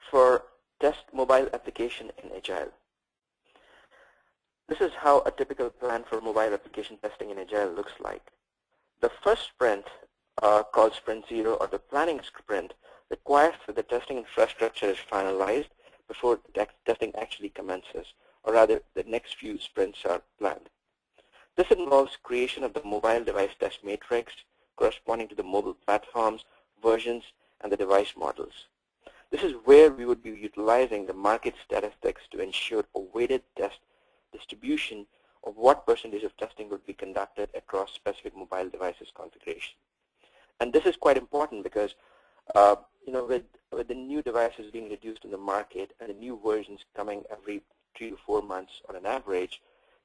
for test mobile application in Agile. This is how a typical plan for mobile application testing in Agile looks like. The first sprint, called Sprint 0 or the planning sprint, requires that the testing infrastructure is finalized before the testing actually commences, or rather the next few sprints are planned. This involves creation of the mobile device test matrix corresponding to the mobile platforms, versions, and the device models. This is where we would be utilizing the market statistics to ensure a weighted test distribution of what percentage of testing would be conducted across specific mobile devices configuration. And this is quite important because with the new devices being introduced in the market and the new versions coming every 3 to 4 months on an average,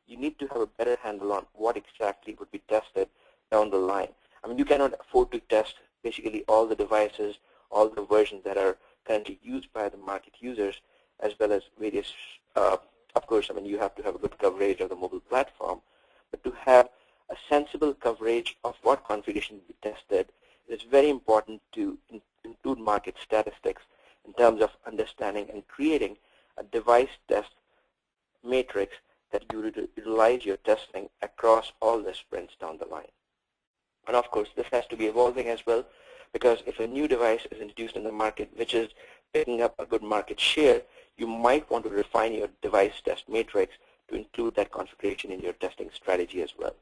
you need to have a better handle on what exactly would be tested down the line. I mean, you cannot afford to test basically all the devices, all the versions that are currently used by the market users, as well as various, of course, I mean, you have to have a good coverage of the mobile platform, but to have a sensible coverage of what configuration will be tested, it is very important to include market statistics in terms of understanding and creating a device test matrix that you utilize your testing across all the sprints down the line. And of course, this has to be evolving as well, because if a new device is introduced in the market which is picking up a good market share, you might want to refine your device test matrix to include that configuration in your testing strategy as well.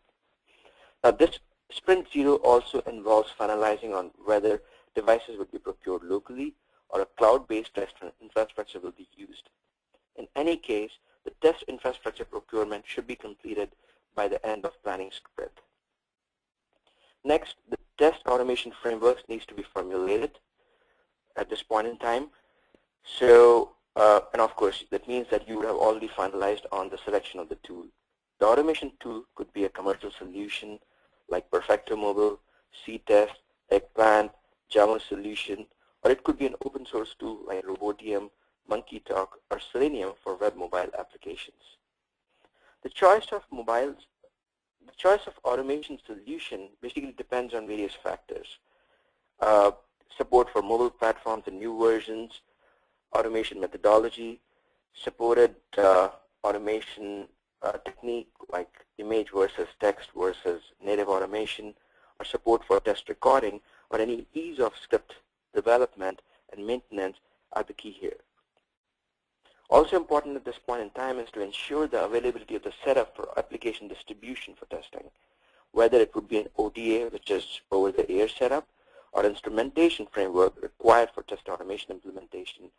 Now, this Sprint 0 also involves finalizing on whether devices would be procured locally or a cloud-based test infrastructure will be used. In any case, the test infrastructure procurement should be completed by the end of planning sprint. Next, the test automation frameworks needs to be formulated at this point in time. So, and of course, that means that you would have already finalized on the selection of the tool. The automation tool could be a commercial solution like Perfecto Mobile, C-Test, Eggplant, Java solution, or it could be an open source tool like Robotium, MonkeyTalk, or Selenium for web mobile applications. The choice of automation solution basically depends on various factors. Support for mobile platforms and new versions, automation methodology, supported automation technique like image versus text versus native automation, or support for test recording, or any ease of script development and maintenance are the key here. Also important at this point in time is to ensure the availability of the setup for application distribution for testing, whether it would be an OTA, which is over-the-air setup, or instrumentation framework required for test automation implementation.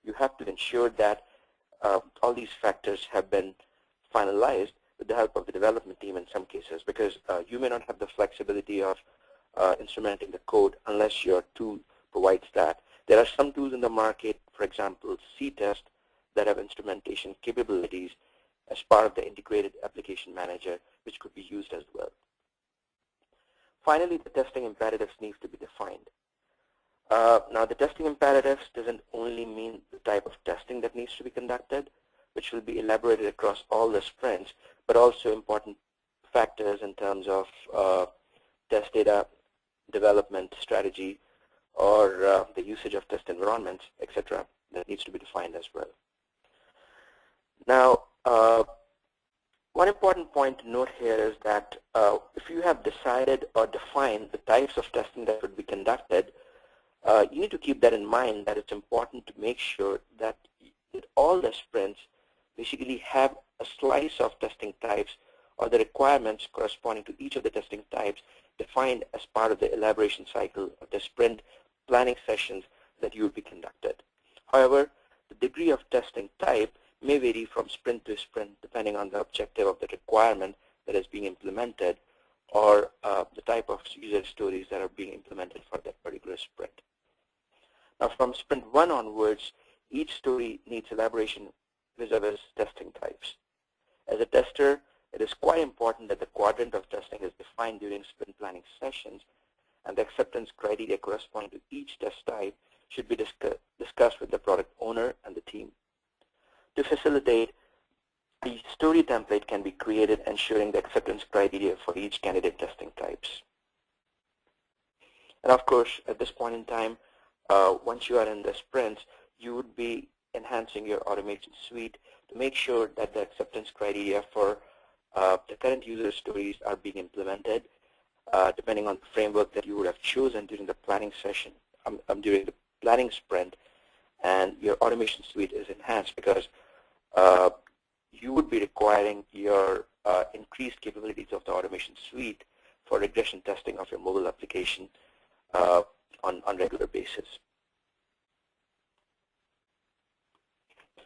You have to ensure that all these factors have been finalized with the help of the development team in some cases, because you may not have the flexibility of instrumenting the code unless your tool provides that. There are some tools in the market, for example, C-Test, that have instrumentation capabilities as part of the integrated application manager, which could be used as well. Finally, the testing imperatives needs to be defined. Now, the testing imperatives doesn't only mean the type of testing that needs to be conducted, which will be elaborated across all the sprints, but also important factors in terms of test data development strategy, or the usage of test environments, etc., that needs to be defined as well. Now, one important point to note here is that if you have decided or defined the types of testing that would be conducted, you need to keep that in mind, that it's important to make sure that all the sprints basically have a slice of testing types or the requirements corresponding to each of the testing types defined as part of the elaboration cycle of the sprint planning sessions that you will be conducted. However, the degree of testing type may vary from sprint to sprint depending on the objective of the requirement that is being implemented, or the type of user stories that are being implemented for that particular sprint. Now, from sprint 1 onwards, each story needs elaboration vis-a-vis testing types. As a tester, it is quite important that the quadrant of testing is defined during sprint planning sessions, and the acceptance criteria corresponding to each test type should be discussed with the product owner and the team. To facilitate, the story template can be created ensuring the acceptance criteria for each candidate testing types. And of course, at this point in time, once you are in the sprints, you would be enhancing your automation suite to make sure that the acceptance criteria for the current user stories are being implemented depending on the framework that you would have chosen during the planning session, during the planning sprint, and your automation suite is enhanced because you would be requiring your increased capabilities of the automation suite for regression testing of your mobile application on regular basis.